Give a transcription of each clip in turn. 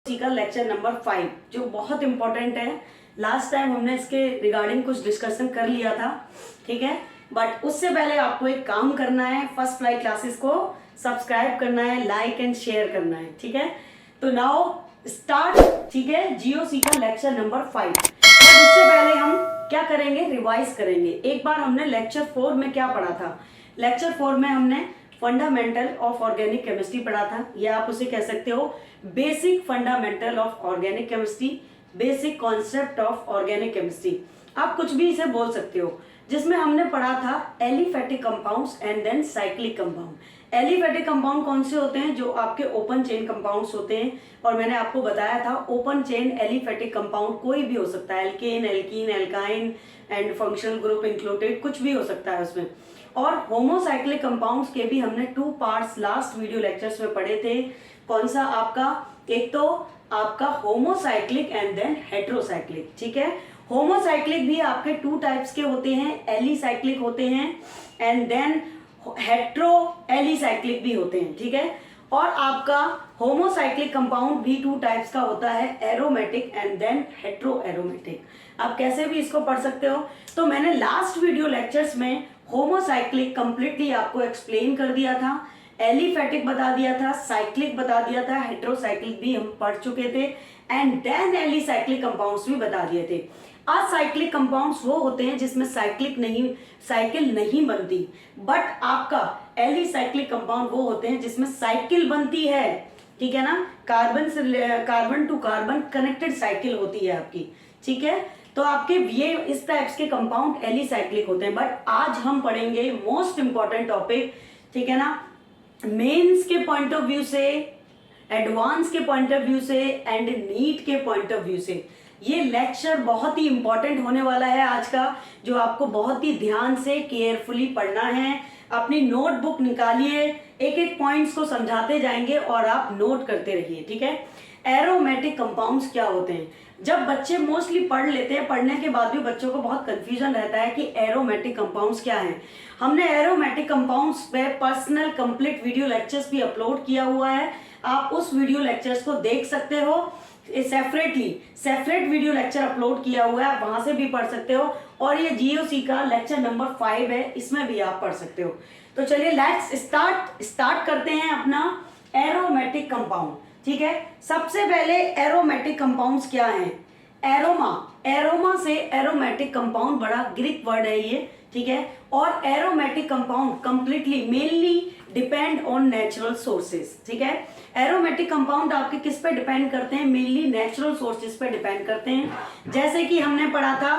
का lecture number 5 जो बहुत इंपॉर्टेंट है। लास्ट टाइम हमने इसके रिगार्डिंग कुछ डिस्कशन कर लिया था, ठीक है। बट उससे पहले आपको एक काम करना है, फर्स्ट फ्लाई क्लासेस को सब्सक्राइब करना है, लाइक एंड शेयर करना है, ठीक है। तो नाउ स्टार्ट, ठीक है, जीओसी का लेक्चर नंबर 5। बट उससे पहले हम क्या करेंगे, रिवाइज करेंगे। एक बार हमने लेक्चर 4 में क्या पढ़ा था। लेक्चर 4 में हमने फंडामेंटल ऑफ ऑर्गेनिक केमिस्ट्री पढ़ा था, या आप उसे कह सकते हो basic fundamental of organic chemistry, basic concept of organic chemistry, आप कुछ भी इसे बोल सकते हो। जिसमें हमने पढ़ा था aliphatic compounds and then cyclic compound. Aliphatic compound कौन से होते हैं? जो आपके ओपन चेन कंपाउंड्स होते हैं। और मैंने आपको बताया था ओपन चेन एलिफेटिक कंपाउंड कोई भी हो सकता है, alkane, alkene, alkyne and functional group included, कुछ भी हो सकता है उसमें। और होमोसाइक्लिक कंपाउंड्स के भी हमने 2 पार्ट्स लास्ट वीडियो लेक्चर्स में पढ़े थे। कौन सा? आपका एक तो आपका होमोसाइक्लिक एंड देन हेट्रोसाइक्लिक, ठीक है। होमोसाइक्लिक भी आपके 2 टाइप्स के होते हैं, एलिसाइक्लिक होते हैं एंड देन हेट्रो एलिसाइक्लिक भी होते हैं, ठीक है। और आपका होमोसाइक्लिक कंपाउंड भी 2 टाइप्स का होता है, aromatic and then hetero aromatic. आप कैसे भी इसको पढ़ सकते हो। तो मैंने लास्ट वीडियो लेक्चर्स में होमोसाइक्लिक कंप्लीटली आपको एक्सप्लेन कर दिया था, एलिफेटिक बता दिया था, साइक्लिक बता दिया था, हेट्रोसाइक्लिक भी हम पढ़ चुके थे एंड देन एलिसाइक्लिक कंपाउंड्स भी बता दिए थे। असाइक्लिक कंपाउंड्स वो होते हैं जिसमें साइकिल नहीं बनती, बट आपका एलिसाइक्लिक कंपाउंड वो होते हैं जिसमें साइकिल बनती है, ठीक है ना। Carbon to carbon connected cycle होती है आपकी, ठीक है। तो आपके ये इस टाइप्स के कंपाउंड एलिसाइक्लिक होते हैं। बट आज हम पढ़ेंगे मोस्ट इंपॉर्टेंट टॉपिक, ठीक है ना, मेंस के पॉइंट ऑफ व्यू से, एडवांस के पॉइंट ऑफ व्यू से एंड नीट के पॉइंट ऑफ व्यू से। ये लेक्चर बहुत ही इंपॉर्टेंट होने वाला है आज का, जो आपको बहुत ही ध्यान से केयरफुली पढ़ना है। अपनी नोटबुक निकालिए, एक एक पॉइंट्स को समझाते जाएंगे और आप नोट करते रहिए, ठीक है। एरोमेटिक कंपाउंड्स क्या होते हैं? जब बच्चे मोस्टली पढ़ लेते हैं, पढ़ने के बाद भी बच्चों को बहुत कंफ्यूजन रहता है कि एरोमेटिक कंपाउंड्स क्या हैं। हमने एरोमेटिक कंपाउंड्स पे पर्सनल कंप्लीट वीडियो लेक्चर्स भी अपलोड किया हुआ है, आप उस वीडियो लेक्चर्स को देख सकते हो। सेपरेट वीडियो लेक्चर अपलोड किया हुआ है, आप वहां से भी पढ़ सकते हो। और ये जीओसी का लेक्चर नंबर 5 है, इसमें भी आप पढ़ सकते हो। तो चलिए लेट्स स्टार्ट करते हैं अपना एरोमेटिक कंपाउंड, ठीक है। सबसे पहले एरोमेटिक कंपाउंड्स क्या हैं? एरोमा से एरोमेटिक कंपाउंड, बड़ा ग्रीक वर्ड है ये, ठीक है। और aromatic compound completely mainly depend on natural sources, ठीक है। एरोमेटिक कंपाउंड आपके किस पे डिपेंड करते हैं? मेनली नेचुरल सोर्सेज पे डिपेंड करते हैं। जैसे कि हमने पढ़ा था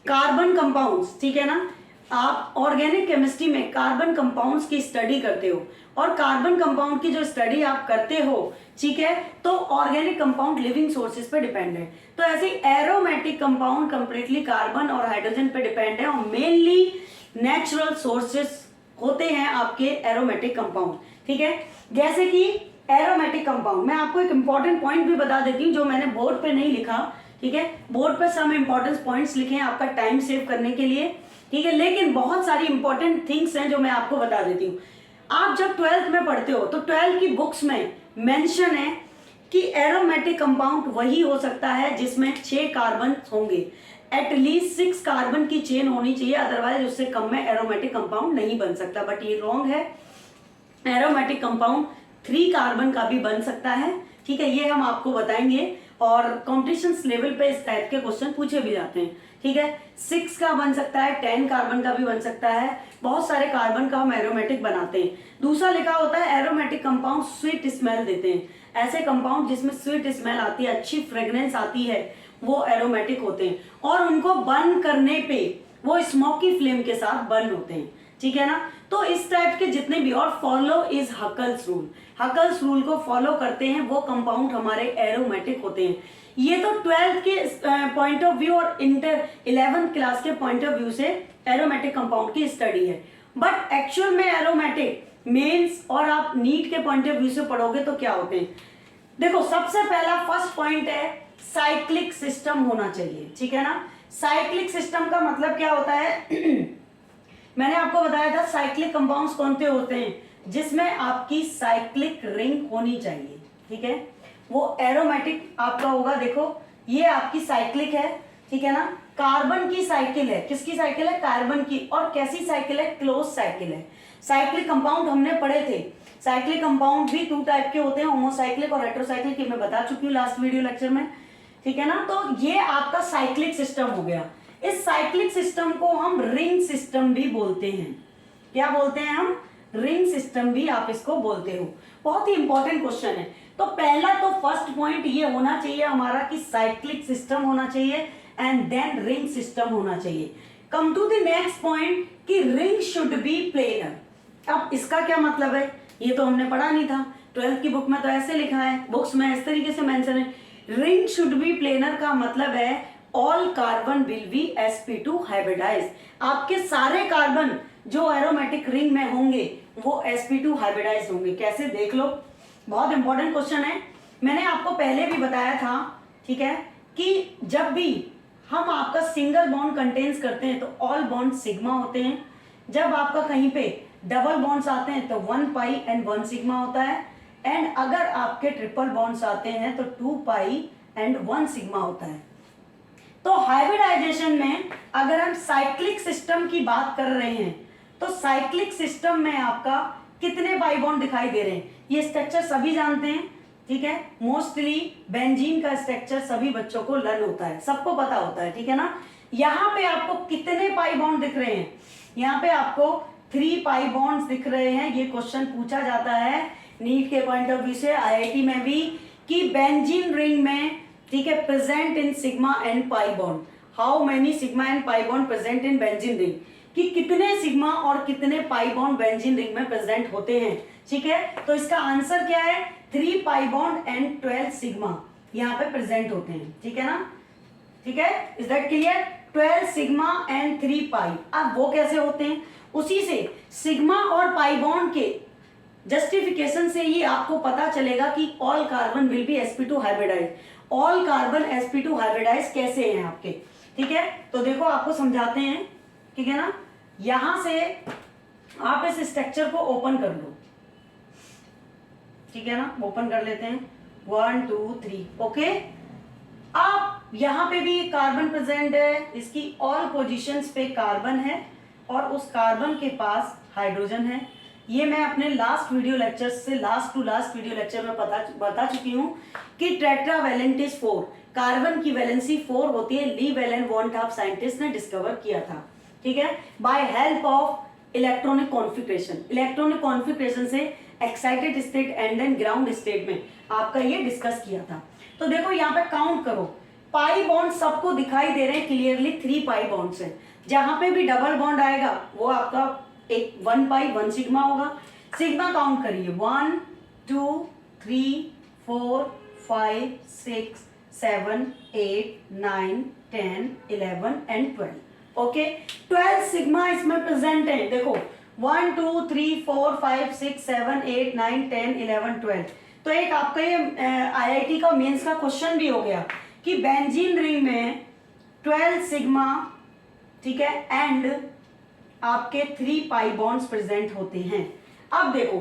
कार्बन कंपाउंड्स, ठीक है ना। आप ऑर्गेनिक केमिस्ट्री में कार्बन कंपाउंड्स की स्टडी करते हो, और कार्बन कंपाउंड की जो स्टडी आप करते हो, ठीक है, तो ऑर्गेनिक कंपाउंड लिविंग सोर्सेज पे डिपेंड है। तो ऐसे एरोमेटिक कंपाउंड कंप्लीटली कार्बन और हाइड्रोजन पे डिपेंड है, और मेनली नेचुरल सोर्सेज होते हैं आपके एरोमेटिक कंपाउंड, ठीक है। जैसे कि एरोमेटिक कंपाउंड, मैं आपको एक इंपॉर्टेंट पॉइंट भी बता देती हूँ जो मैंने बोर्ड पे नहीं लिखा, ठीक है। बोर्ड पे सम इंपॉर्टेंट पॉइंट्स लिखे हैं आपका टाइम सेव करने के लिए, ठीक है, लेकिन बहुत सारी इंपॉर्टेंट थिंग्स हैं जो मैं आपको बता देती हूँ। आप जब 12th में पढ़ते हो तो 12th की बुक्स में मेंशन है कि एरोमेटिक कंपाउंड वही हो सकता है जिसमें 6 कार्बन होंगे, एटलीस्ट 6 कार्बन की चेन होनी चाहिए, अदरवाइज उससे कम में एरोमेटिक कंपाउंड नहीं बन सकता। बट ये रॉन्ग है, एरोमेटिक कंपाउंड 3 कार्बन का भी बन सकता है, ठीक है। ये हम आपको बताएंगे, और कॉम्पिटिशन लेवल पे इस टाइप के क्वेश्चन पूछे भी जाते हैं, ठीक है। 6 का बन सकता है, 10 कार्बन का भी बन सकता है, बहुत सारे कार्बन का हम एरोमेटिक बनाते हैं। दूसरा लिखा होता है एरोमेटिक कंपाउंड स्वीट स्मेल देते हैं, ऐसे कंपाउंड जिसमें स्वीट स्मेल आती है, अच्छी फ्रेग्रेंस आती है, वो एरोमेटिक होते हैं। और उनको बर्न करने पे वो स्मोकी फ्लेम के साथ बर्न होते हैं, ठीक है ना। तो इस टाइप के जितने भी, और follow is Huckel's rule, Huckel's rule को फॉलो करते हैं वो कंपाउंड हमारे एरोमेटिक होते हैं। ये तो 12th के पॉइंट ऑफ व्यू और 11th क्लास के पॉइंट ऑफ व्यू से एरोमेटिक कंपाउंड की स्टडी है। बट एक्चुअल में एरोमेटिक मेंस और आप नीट के पॉइंट ऑफ व्यू से पढ़ोगे तो क्या होते हैं? देखो, सबसे पहला फर्स्ट पॉइंट है साइक्लिक सिस्टम होना चाहिए, ठीक है ना। साइक्लिक सिस्टम का मतलब क्या होता है? मैंने आपको बताया था साइक्लिक कंपाउंड्स कौन से होते हैं, जिसमें आपकी साइक्लिक रिंग होनी चाहिए, ठीक है। वो एरोमेटिक आपका होगा। देखो ये आपकी साइक्लिक है, ठीक है ना, कार्बन की साइकिल है। किसकी साइकिल है? कार्बन की। और कैसी साइकिल है? क्लोज साइकिल है। साइक्लिक कंपाउंड हमने पढ़े थे, साइक्लिक कंपाउंड भी 2 टाइप के होते हैं, होमोसाइक्लिक और हेटेरोसाइक्लिक, ये मैं बता चुकी हूँ लास्ट वीडियो लेक्चर में, ठीक है ना। तो ये आपका साइक्लिक सिस्टम हो गया। इस साइक्लिक सिस्टम को हम रिंग सिस्टम भी बोलते हैं। क्या बोलते हैं हम? रिंग सिस्टम भी आप इसको बोलते हो। बहुत ही इंपॉर्टेंट क्वेश्चन है। तो पहला तो फर्स्ट पॉइंट ये होना चाहिए हमारा कि साइक्लिक सिस्टम होना चाहिए एंड देन रिंग सिस्टम होना चाहिए। Come to the next point कि रिंग शुड बी प्लेनर। अब इसका क्या मतलब है? ये तो हमने पढ़ा नहीं था, 12th की बुक में तो ऐसे लिखा है, बुक्स में इस तरीके से मेंशन है। रिंग शुड बी प्लेनर का मतलब है all carbon will be sp2 hybridise. आपके सारे कार्बन जो एरोमेटिक रिंग में होंगे वो sp2 हाइब्रिडाइज होंगे। कैसे? देख लो, बहुत इंपॉर्टेंट क्वेश्चन है। मैंने आपको पहले भी बताया था, ठीक है, कि जब भी हम आपका सिंगल बॉन्ड कंटेन्स करते हैं तो ऑल बॉन्ड सिग्मा होते हैं। जब आपका कहीं पे डबल बॉन्ड्स आते हैं तो 1 पाई एंड 1 सिग्मा होता है। एंड अगर आपके ट्रिपल बॉन्ड्स आते हैं तो 2 पाई एंड 1 सिग्मा होता है। तो हाइब्रिडाइजेशन में अगर हम साइक्लिक सिस्टम की बात कर रहे हैं तो साइक्लिक सिस्टम में आपका कितने पाई बॉन्ड दिखाई दे रहे हैं? ये स्ट्रक्चर सभी जानते हैं, ठीक है। मोस्टली बेंजीन का स्ट्रक्चर सभी बच्चों को लर्न होता है, सबको पता होता है, ठीक है ना। यहाँ पे आपको कितने पाई बॉन्ड दिख रहे हैं? यहाँ पे आपको 3 पाई बॉन्ड्स दिख रहे हैं। ये क्वेश्चन पूछा जाता है नीट के पॉइंट ऑफ व्यू से, IIT में भी, कि बेंजीन रिंग में, ठीक है, present in sigma and pi bond, how many sigma and pi bond present in benzene ring, कि कितने सिग्मा और कितने पाई बॉन्ड बेंजीन रिंग में प्रेजेंट होते हैं, ठीक है। तो इसका आंसर क्या है? 3 पाई बॉन्ड एंड 12 सिग्मा यहाँ पे प्रेजेंट होते हैं, ठीक है ना, ठीक है। Is that clear? 12 sigma and 3 पाई। अब वो कैसे होते हैं? उसी से सिग्मा और पाई बॉन्ड के जस्टिफिकेशन से ही आपको पता चलेगा कि all carbon will be sp2 hybridise. All carbon sp2 hybridise कैसे हैं आपके, ठीक है। तो देखो आपको समझाते हैं, ठीक है ना। यहां से आप इस स्ट्रक्चर को ओपन कर लो, ठीक है ना, ओपन कर लेते हैं। 1 2 3 ओके। अब यहां पे भी कार्बन प्रेजेंट है, इसकी ऑल पोजीशंस पे कार्बन है और उस कार्बन के पास हाइड्रोजन है। ये मैं अपने लास्ट वीडियो लेक्चर से last to last video lecture में बता चुकी हूँ कि टेट्रावैलेंट 4, कार्बन की वैलेंसी 4 होती है। ली वैलेंट वॉन टॉप साइंटिस्ट ने डिस्कवर किया था, ठीक है, by help of electronic configuration. Electronic configuration से excited state and then ground state में आपका ये डिस्कस किया था। तो देखो यहाँ पे काउंट करो, पाई बॉन्ड सबको दिखाई दे रहे हैं क्लियरली, 3 पाई बॉन्ड्स हैं। जहां पे भी डबल बॉन्ड आएगा वो आपका एक 1 पाई 1 सिग्मा होगा। सिग्मा काउंट करिए, 1 2 3 4 5 6 7 8 9 10 11 एंड 12। ओके, 12 सिग्मा इसमें प्रेजेंट है। देखो 1 2 3 4 5 6 7 8 9 10 11 12। तो एक आपका ये IIT का मेंस का क्वेश्चन भी हो गया कि बेंजीन रिंग में 12 सिग्मा, ठीक है, एंड आपके 3 पाई बॉन्ड्स प्रेजेंट होते हैं। अब देखो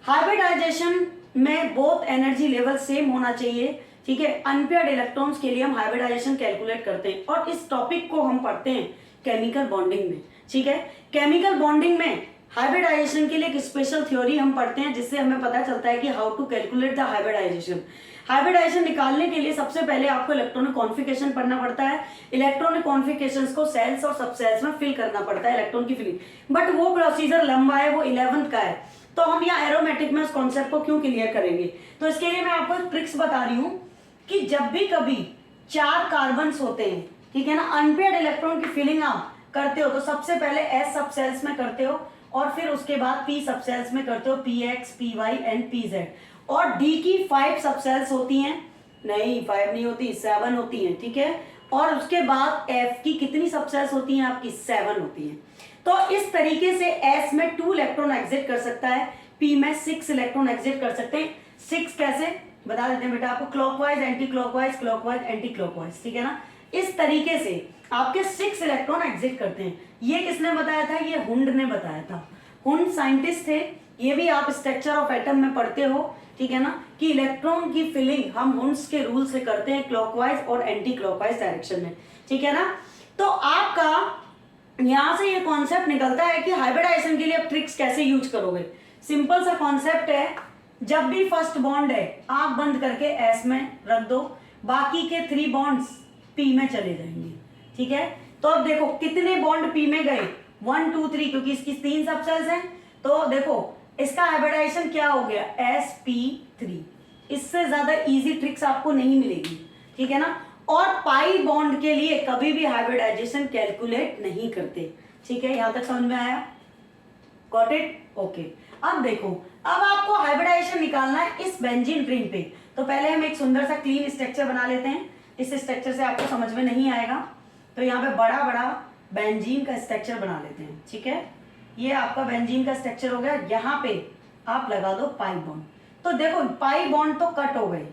हाइब्रिडाइजेशन में बोथ एनर्जी लेवल सेम होना चाहिए, ठीक है। अनपेयर्ड इलेक्ट्रॉन्स के लिए हम हाइब्रिडाइजेशन कैलकुलेट करते हैं और इस टॉपिक को हम पढ़ते हैं केमिकल बॉन्डिंग में, ठीक है। केमिकल बॉन्डिंग में हाइब्रिडाइजेशन के लिए एक स्पेशल थ्योरी हम पढ़ते हैं जिससे हमें पता चलता है कि how to calculate the hybridisation. Hybridisation निकालने के लिए सबसे पहले आपको इलेक्ट्रॉनिक कॉन्फिगरेशन पढ़ना पड़ता है। इलेक्ट्रॉनिक कॉन्फिगरेशंस को सेल्स और सबसेल्स में फिल करना पड़ता है, इलेक्ट्रॉन की फिलिंग, बट वो प्रोसीजर लंबा है, वो 11th का है। तो हम यहाँ एरोमेटिक में उस कॉन्सेप्ट को क्यों क्लियर करेंगे? तो इसके लिए मैं आपको ट्रिक्स बता रही हूँ कि जब भी कभी 4 कार्बन्स होते हैं, ठीक है ना, अनपेयर्ड इलेक्ट्रॉन की फिलिंग आप करते हो तो सबसे पहले S सबसेल्स में करते हो और फिर उसके बाद P सबसेल्स में करते हो, PX PY एंड PZ। और D की 5 सबसेल्स होती हैं, नहीं 5 नहीं होती, 7 होती हैं, ठीक है। और उसके बाद F की कितनी सबसेल्स होती हैं आपकी? 7 होती हैं। तो इस तरीके से S में 2 इलेक्ट्रॉन एग्जिट कर सकता है, P में 6 इलेक्ट्रॉन एग्जिट कर सकते हैं। 6 कैसे बता देते हैं बेटा आपको, clockwise anti clockwise, clockwise anti clockwise, ठीक है ना। इस तरीके से आपके 6 इलेक्ट्रॉन एग्जिट करते हैं। ये किसने बताया था? ये हुंड ने बताया था। हुंड साइंटिस्ट थे, ये भी आप स्ट्रक्चर ऑफ एटम में पढ़ते हो, ठीक है ना। कि इलेक्ट्रॉन की फिलिंग हम हुंस के रूल से करते हैं क्लॉकवाइज और एंटी क्लॉकवाइज डायरेक्शन में, ठीक है ना। तो आपका यहां से ये कॉन्सेप्ट निकलता है कि हाइब्रिडाइजेशन के लिए आप ट्रिक्स कैसे यूज करोगे। सिंपल सा कॉन्सेप्ट है, जब भी फर्स्ट बॉन्ड है आंख बंद करके एस में रख दो, बाकी के 3 बॉन्ड्स पी में चले जाएंगे, ठीक है। तो अब देखो कितने बॉन्ड पी में गए, 1 2 3, क्योंकि इसकी 3 सबसेल्स हैं। तो देखो इसका हाइब्रिडाइजेशन क्या हो गया, sp3। इससे ज्यादा इजी ट्रिक्स आपको नहीं मिलेगी, ठीक है ना। और पाई बॉन्ड के लिए कभी भी हाइब्रिडाइजेशन कैलकुलेट नहीं करते, ठीक है। यहां तक समझ में आया, गॉट इट, ओके। अब देखो, अब आपको हाइब्रिडाइजेशन निकालना है इस बेंजीन रिंग पे। तो पहले हम एक सुंदर सा क्लीन स्ट्रक्चर बना लेते हैं, इस स्ट्रक्चर से आपको समझ में नहीं आएगा। तो यहाँ पे बड़ा बड़ा बेंजीन का स्ट्रक्चर बना लेते हैं, ठीक है। ये आपका बेंजीन का स्ट्रक्चर हो गया, यहाँ पे आप लगा दो पाई बॉन्ड। तो देखो पाई बॉन्ड तो कट हो गए,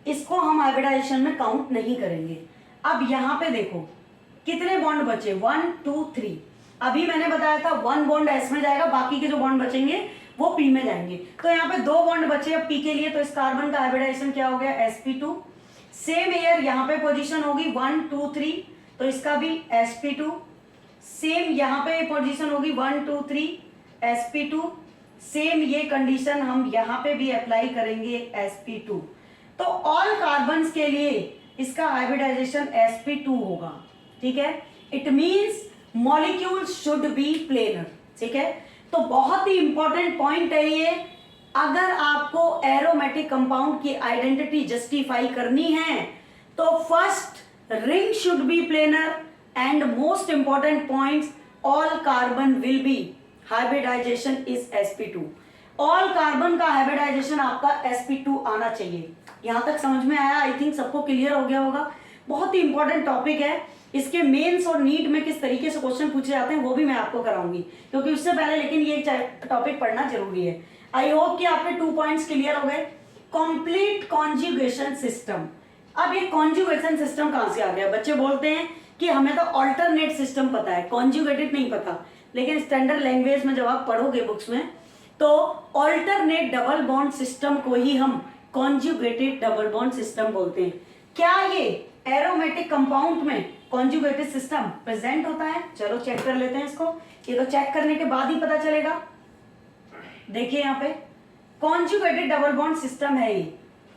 इसको हम हाइब्रिडाइजेशन में काउंट नहीं करेंगे। अब यहाँ पे देखो कितने बॉन्ड बचे, 1 2 3। अभी मैंने बताया था 1 बॉन्ड एस में जाएगा, बाकी के जो बॉन्ड बचेंगे वो पी में जाएंगे। तो यहाँ पे 2 बॉन्ड बचे अब पी के लिए, तो इस कार्बन का हाइब्रिडाइजेशन क्या हो गया, sp2। सेम एयर यहाँ पे पोजीशन होगी 1 2 3, तो इसका भी sp2। सेम यहाँ पे पोजीशन होगी 1 2 3 sp2। सेम ये कंडीशन हम यहाँ पे भी अप्लाई करेंगे sp2। तो ऑल कार्बन्स के लिए इसका हाइब्रिडाइजेशन sp2 होगा, ठीक है। It means molecule should be planar, ठीक है। तो बहुत ही इंपॉर्टेंट पॉइंट है ये। अगर आपको एरोमेटिक कंपाउंड की आइडेंटिटी जस्टिफाई करनी है तो first ring should be planar and most important points, all carbon will be hybridisation is sp2। All carbon का हाइब्रिडाइजेशन आपका sp2 आना चाहिए। यहां तक समझ में आया, आई थिंक सबको क्लियर हो गया होगा। बहुत ही इंपॉर्टेंट टॉपिक है, इसके मेंस और नीट में किस तरीके से क्वेश्चन पूछे जाते हैं वो भी मैं आपको कराऊंगी, क्योंकि उससे पहले लेकिन ये टॉपिक पढ़ना जरूरी है। आई होप कि आपके 2 पॉइंट्स क्लियर हो गए। Complete conjugation system. अब ये कॉन्जुगेशन सिस्टम कहां से आ गया, बच्चे बोलते हैं कि हमें तो ऑल्टरनेट सिस्टम पता है, कॉन्जुगेटेड नहीं पता। लेकिन स्टैंडर्ड लैंग्वेज में जब आप पढ़ोगे बुक्स में, तो ऑल्टरनेट डबल बॉन्ड सिस्टम को ही हम कॉन्जुगेटेड डबल बॉन्ड सिस्टम बोलते हैं। क्या ये एरोमेटिक कंपाउंड में कॉन्जुगेटेड सिस्टम प्रेजेंट होता है? चलो चेक कर लेते हैं इसको। ये तो चेक करने के बाद ही पता चलेगा। देखिए यहाँ पे कॉन्जुगेटेड डबल बॉन्ड सिस्टम है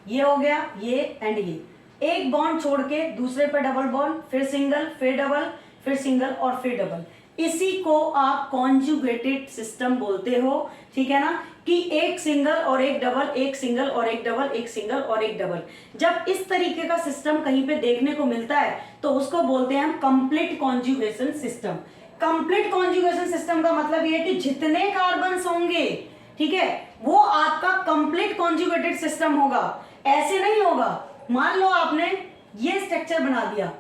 ये हो गया, ये एंड ये। एक बॉन्ड छोड़ के दूसरे पे डबल बॉन्ड, फिर सिंगल, फिर डबल, फिर सिंगल और फिर डबल। इसी को आप कॉन्जुगेटेड सिस्टम बोलते हो, ठीक है ना। कि एक सिंगल और एक डबल, एक सिंगल और एक डबल, एक सिंगल और एक डबल। जब इस तरीके का सिस्टम कहीं पे देखने को मिलता है तो उसको बोलते हैं हम complete conjugation system. Complete conjugation system का मतलब ये है कि जितने कार्बन्स होंगे, ठीक है, वो आपका कंप्लीट कॉन्जुगेटेड सिस्टम होगा। ऐसे नहीं होगा, मान लो आपने ये स्ट्रक्चर बना दिया,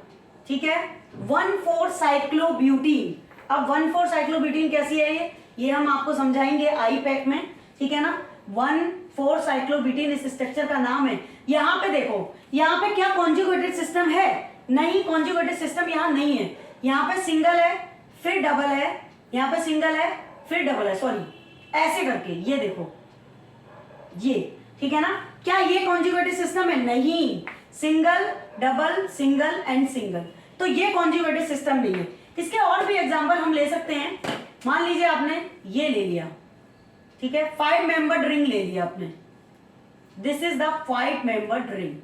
ठीक है, 1,4-साइक्लोब्यूटीन। अब 1,4-साइक्लोब्यूटीन कैसी है ये हम आपको समझाएंगे आई पैक में, ठीक है ना। 1,4-साइक्लोब्यूटीन इस स्ट्रक्चर का नाम है। यहाँ पे देखो, यहाँ पे क्या कॉन्जुगेटेड सिस्टम है? नहीं, कॉन्जुगेटेड सिस्टम यहाँ नहीं है। यहाँ पे सिंगल है, फिर डबल है, यहाँ पे सिंगल है, फिर डबल है, सॉरी ऐसे करके, ये देखो ये, ठीक है ना। क्या ये कॉन्जुगेटेड सिस्टम है? नहीं, single double single and single. तो ये कॉन्जुगेटेड सिस्टम नहीं है। इसके और भी एग्जांपल हम ले सकते हैं। मान लीजिए आपने ये ले लिया, ठीक है, 5 मेंबर्ड रिंग ले लिया आपने, this is the 5 membered ring,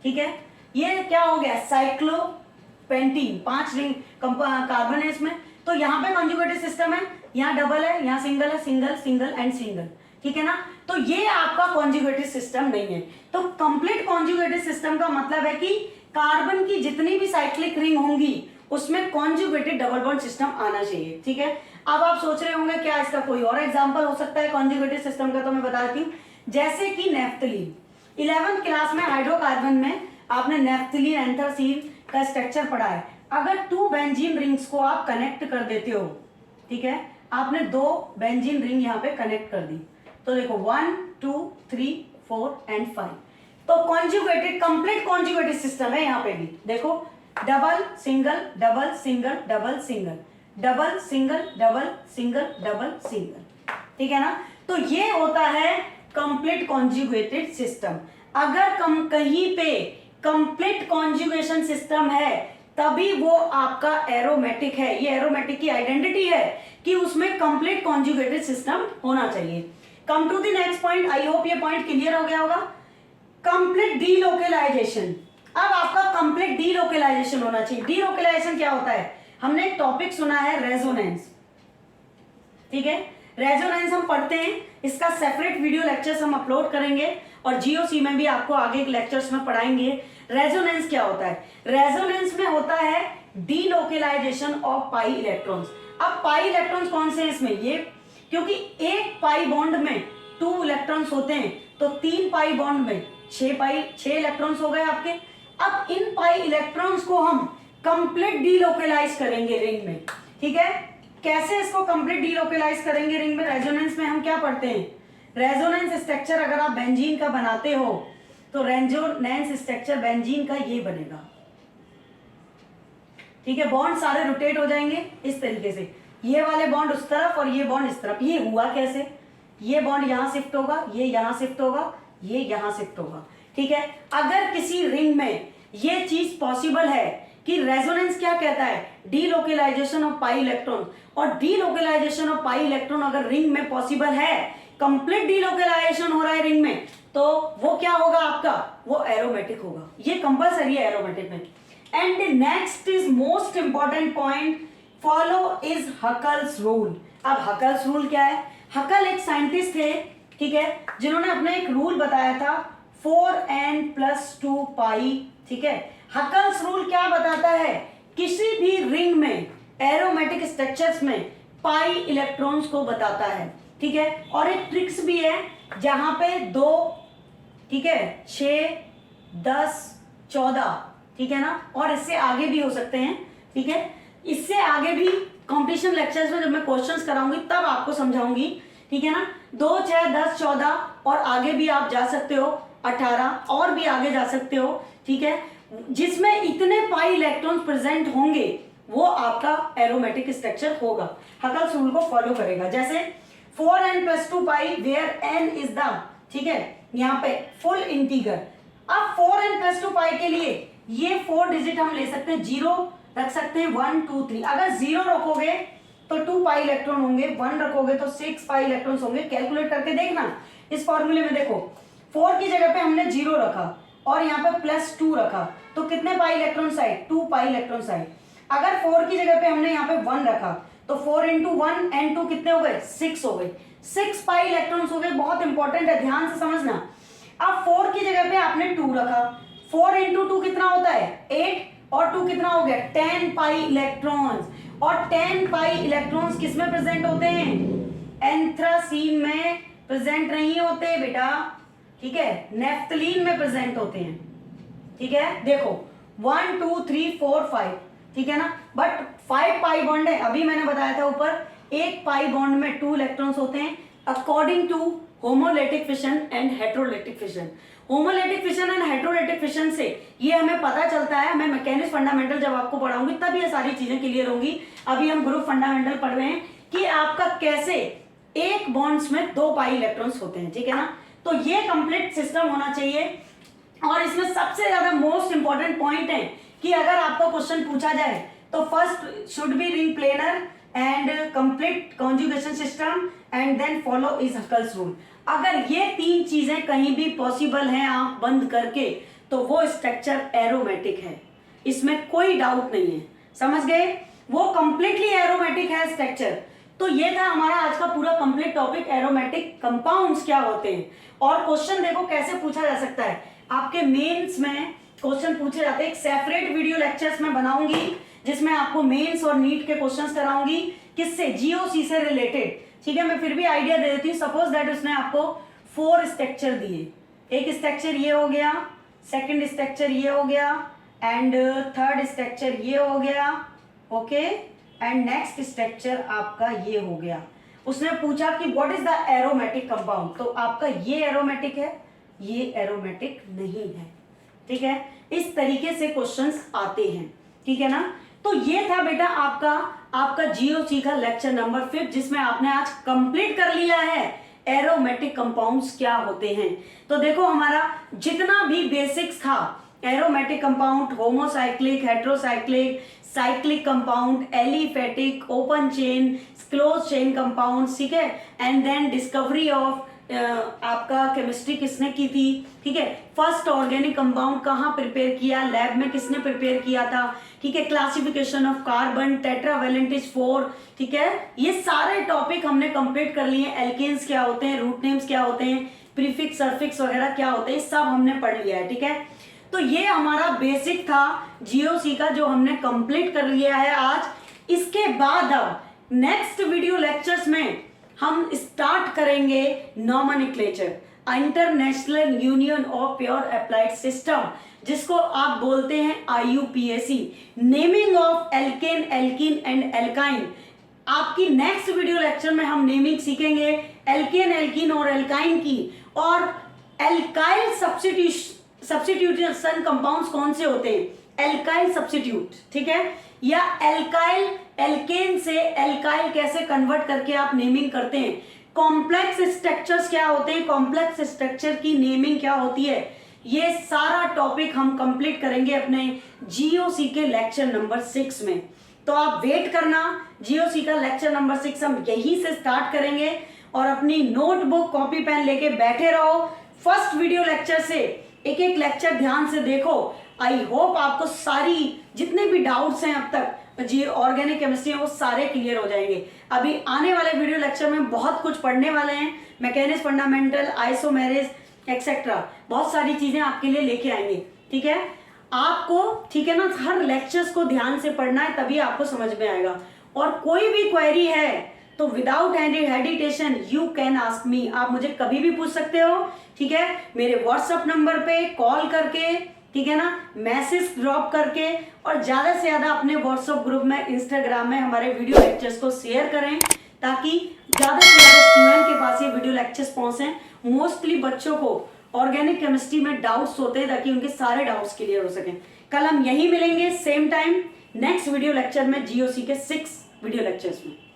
ठीक है। ये क्या हो गया, साइक्लोपेंटीन, 5 रिंग कार्बन है इसमें। तो यहाँ पे कॉन्जुगेटेड सिस्टम है, यहाँ डबल है, यहाँ सिंगल है, सिंगल सिंगल एंड सिंगल, ठीक है ना। तो ये आपका कॉन्जुगेटेड सिस्टम नहीं है। तो कंप्लीट कॉन्जुगेटेड सिस्टम का मतलब है कि कार्बन की जितनी भी साइक्लिक रिंग होंगी उसमें कॉन्जुगेटेड डबल बॉन्ड सिस्टम आना चाहिए, ठीक है। अब आप सोच रहे होंगे क्या इसका कोई और एग्जांपल हो सकता है कॉन्जुगेटेड सिस्टम का, तो मैं बताती हूँ। जैसे कि नेफ्थलीन, 11th क्लास में हाइड्रोकार्बन में आपने नेफ्थलीन एंथ्रासीन का स्ट्रक्चर पढ़ा है। अगर 2 बेंजीन रिंग्स को आप कनेक्ट कर देते हो, ठीक है, आपने 2 बेंजीन रिंग यहाँ पे कनेक्ट कर दी, तो देखो 1 2 3 4 एंड 5। तो कॉन्जुगेटेड, कंप्लीट कॉन्जुगेटेड सिस्टम है। यहाँ पे भी देखो, double single double single double single, double single double single double single, ठीक है ना। तो ये होता है कंप्लीट कॉन्जुगेटेड सिस्टम। अगर कहीं पे कंप्लीट कॉन्जुगेशन सिस्टम है तभी वो आपका एरोमेटिक है। ये एरोमेटिक की आइडेंटिटी है कि उसमें कंप्लीट कॉन्जुगेटेड सिस्टम होना चाहिए। Come to the next point, I hope ये पॉइंट क्लियर हो गया होगा। Complete delocalisation. अब आपका कंप्लीट डीलोकलाइजेशन होना चाहिए। डीलोकलाइजेशन क्या होता है? हमने एक टॉपिक सुना है रेजोनेंस, ठीक है। रेजोनेंस हम पढ़ते हैं, इसका सेपरेट वीडियो लेक्चर्स हम अपलोड करेंगे और जीओसी में भी आपको आगे लेक्चर्स में पढ़ाएंगे। रेजोनेंस क्या होता है? रेजोनेंस में होता है डीलोकलाइजेशन ऑफ पाई इलेक्ट्रॉन्स। अब पाई इलेक्ट्रॉन्स कौन से हैं इसमें? ये क्योंकि एक पाई बॉन्ड में 2 इलेक्ट्रॉन्स होते हैं तो 3 पाई बॉन्ड में 6 इलेक्ट्रॉन्स हो गए आपके। अब इन पाई इलेक्ट्रॉन्स को हम कंप्लीट डीलोकलाइज करेंगे रिंग में, ठीक है। कैसे इसको कंप्लीट डीलोकलाइज करेंगे रिंग में? रेजोनेंस में हम क्या पढ़ते हैं? रेजोनेंस स्ट्रक्चर अगर आप बेंजीन का बनाते हो तो रेजोनेंस स्ट्रक्चर बेंजीन का ये बनेगा, ठीक है। बॉन्ड सारे रोटेट हो जाएंगे इस तरीके से, ये वाले बॉन्ड उस तरफ और ये बॉन्ड इस तरफ। ये हुआ कैसे? ये बॉन्ड यहां शिफ्ट होगा, ये यहां शिफ्ट होगा, ये यहां शिफ्ट होगा, ठीक है। अगर किसी रिंग में ये चीज पॉसिबल है कि रेजोनेंस क्या कहता है? डीलोकलाइजेशन ऑफ पाई इलेक्ट्रॉन, और डीलोकलाइजेशन ऑफ पाई इलेक्ट्रॉन अगर रिंग में पॉसिबल है, कंप्लीट डीलोकलाइजेशन हो रहा है रिंग में, तो वो क्या होगा आपका? वो एरोमेटिक होगा। ये कंपल्सरी है एरोमेटिक में। And next is most important point, follow is Huckel's rule. अब हकल्स रूल क्या है? हकल एक साइंटिस्ट थे, ठीक है, जिन्होंने अपने एक रूल बताया था 4n+2 पाई, ठीक है। हकल्स रूल क्या बताता है? किसी भी रिंग में एरोमेटिक स्ट्रक्चर्स में पाई इलेक्ट्रॉन्स को बताता है, ठीक है। और एक ट्रिक्स भी है जहां पे 2, ठीक है, 6, 10, 14, ठीक है ना, और इससे आगे भी हो सकते हैं, ठीक है। इससे आगे भी कॉम्पिटिशन लेक्चर्स में जब मैं क्वेश्चंस कराऊंगी तब आपको समझाऊंगी, ठीक है ना। 2, 6, 10, 14 और आगे भी आप जा सकते हो, 18 और भी आगे जा सकते हो, ठीक है। जिसमें इतने पाई इलेक्ट्रॉन्स प्रेजेंट होंगे वो आपका एरोमेटिक स्ट्रक्चर होगा। हकल्स रूल को फॉलो करेगा। जैसे 4n+2 pi where n is the, ठीक है, यहाँ पे फुल इंटीगर। अब 4n+2 पाई के लिए ये 4 डिजिट हम ले सकते हैं, 0 रख सकते हैं, 1, 2, 3। अगर 0 रखोगे तो 2 पाई इलेक्ट्रॉन होंगे, 1 रखोगे तो 6 पाई इलेक्ट्रॉन्स होंगे। कैलकुलेट करके देखना। इस फॉर्मूले में देखो 4 की जगह पे हमने 0 रखा और यहाँ पे +2 रखा तो कितने पाई इलेक्ट्रॉन्स आए? 2 पाई इलेक्ट्रॉन्स आए। अगर 4 की जगह पे हमने यहाँ पे 1 रखा तो 4 × 1 and 2 कितने हो गए? 6 हो गए। 6 पाई इलेक्ट्रॉन्स हो गए। बहुत इंपॉर्टेंट है, ध्यान से समझना। अब 4 की जगह पे आपने 2 रखा, 4 × 2 कितना होता है? 8 और 2 कितना हो गया? 10 पाई इलेक्ट्रॉन्स। और 10 पाई इलेक्ट्रॉन्स किसमें प्रेजेंट होते हैं? एंथ्रासीन में प्रेजेंट नहीं होते बेटा, ठीक है, नेफ्थलीन में प्रेजेंट होते हैं, ठीक है। देखो 1, 2, 3, 4, 5, ठीक है ना। बट 5 पाई बॉन्ड है, अभी मैंने बताया था ऊपर, एक पाई बॉन्ड में 2 इलेक्ट्रॉन्स होते हैं according to homolytic fission and heterolytic fission. Homolytic fission and heterolytic fission से ये हमें पता चलता है। मैं मैकेनिक्स फंडामेंटल जब आपको पढ़ाऊंगी तब ये सारी चीजें क्लियर होंगी। अभी हम ग्रुप फंडामेंटल पढ़ रहे हैं कि आपका कैसे एक बॉन्ड्स में 2 पाई इलेक्ट्रॉन्स होते हैं, ठीक है ना। तो ये कंप्लीट सिस्टम होना चाहिए। और इसमें सबसे ज्यादा मोस्ट इंपॉर्टेंट पॉइंट है कि अगर आपको क्वेश्चन पूछा जाए तो first should be ring planar and complete conjugation system and then follow is Huckel's rule. अगर ये 3 चीजें कहीं भी पॉसिबल हैं आंख बंद करके तो वो स्ट्रक्चर एरोमेटिक है, इसमें कोई डाउट नहीं है। समझ गए? वो कंप्लीटली एरोमेटिक है स्ट्रक्चर। तो ये था हमारा आज का पूरा कंप्लीट टॉपिक, एरोमेटिक कंपाउंड्स क्या होते हैं। और क्वेश्चन देखो कैसे पूछा जा सकता है। आपके मेंस में क्वेश्चन पूछे जाते हैं। एक सेपरेट वीडियो लेक्चर्स में बनाऊंगी जिसमें आपको मेंस और नीट के क्वेश्चंस कराऊंगी, किससे? जीओसी से रिलेटेड, ठीक है। मैं फिर भी आइडिया दे देती हूँ। सपोज दैट उसने आपको 4 स्ट्रक्चर दिए, एक स्ट्रक्चर ये हो गया, सेकंड स्ट्रक्चर ये हो गया एंड थर्ड स्ट्रक्चर ये हो गया, ओके, एंड नेक्स्ट स्ट्रक्चर आपका ये हो गया। उसने पूछा कि what is the aromatic compound, तो आपका ये एरोमेटिक है, ये एरोमेटिक नहीं है, ठीक है। इस तरीके से क्वेश्चंस आते हैं, ठीक है ना। तो ये था बेटा आपका जीओसी का लेक्चर नंबर 5, जिसमें आपने आज कंप्लीट कर लिया है एरोमेटिक कंपाउंड्स क्या होते हैं। तो देखो हमारा जितना भी बेसिक्स था, aromatic compound, homocyclic, heterocyclic, cyclic compound, aliphatic, open chain, close chain compound, ठीक है, एंड देन डिस्कवरी ऑफ आपका केमिस्ट्री किसने की थी, ठीक है, फर्स्ट ऑर्गेनिक कंपाउंड कहाँ प्रिपेयर किया, लैब में किसने प्रिपेयर किया था, ठीक है, classification of carbon, tetravalent is 4, ठीक है, ये सारे टॉपिक हमने कंप्लीट कर लिए। एल्केन्स क्या होते हैं, रूट नेम्स क्या होते हैं, प्रीफिक्स सफिक्स वगैरह क्या होते हैं, सब हमने पढ़ लिया है, ठीक है। तो ये हमारा बेसिक था जीओसी का जो हमने कंप्लीट कर लिया है आज। इसके बाद अब नेक्स्ट वीडियो लेक्चर्स में हम स्टार्ट करेंगे nomenclature, international union of pure applied system, जिसको आप बोलते हैं IUPAC, naming of alkene, alkene and alkyne. आपकी नेक्स्ट वीडियो लेक्चर में हम नेमिंग सीखेंगे एल्केन, एल्कीन और एल्काइन की, और एल्काइल सब्स्टिट्यूशन कंपाउंड्स कौन से होते हैं, एल्काइल सब्स्टिट्यूट, ठीक है, या एल्काइल, एल्केन से एल्काइल कैसे कन्वर्ट करके आप नेमिंग करते हैं, कॉम्प्लेक्स स्ट्रक्चर्स क्या होते हैं, कॉम्प्लेक्स स्ट्रक्चर की नेमिंग क्या होती है, ये सारा टॉपिक हम कंप्लीट करेंगे अपने जीओसी के लेक्चर नंबर 6 में। तो आप वेट करना, जीओसी का लेक्चर नंबर 6 हम यहीं से स्टार्ट करेंगे, और अपनी नोटबुक कॉपी पेन लेके बैठे रहो। फर्स्ट वीडियो लेक्चर से एक एक लेक्चर ध्यान से देखो। आई होप आपको सारी जितने भी डाउट्स हैं अब तक जी ऑर्गेनिक केमिस्ट्री वो सारे क्लियर हो जाएंगे। अभी आने वाले वीडियो लेक्चर में बहुत कुछ पढ़ने वाले हैं, मैकेनिक्स फंडामेंटल, आइसोमेरेज एक्सेट्रा, बहुत सारी चीजें आपके लिए लेके आएंगे, ठीक है। आपको, ठीक है ना, हर लेक्चर्स को ध्यान से पढ़ना है, तभी आपको समझ में आएगा। और कोई भी क्वेरी है तो without any hesitation you can ask me, आप मुझे कभी भी पूछ सकते हो, ठीक है, मेरे व्हाट्सएप नंबर पे कॉल करके, ठीक है ना, मैसेज ड्रॉप करके, और ज्यादा से ज्यादा अपने व्हाट्सएप ग्रुप में, इंस्टाग्राम में हमारे वीडियो लेक्चर्स को शेयर करें, ताकि ज्यादा से ज्यादा स्टूडेंट के पास ये वीडियो लेक्चर्स पहुंचे। मोस्टली बच्चों को ऑर्गेनिक केमिस्ट्री में डाउट्स होते हैं, ताकि उनके सारे डाउट्स क्लियर हो सकें। कल हम यही मिलेंगे same time next video lecture में, जीओसी के 6 वीडियो लेक्चर्स में।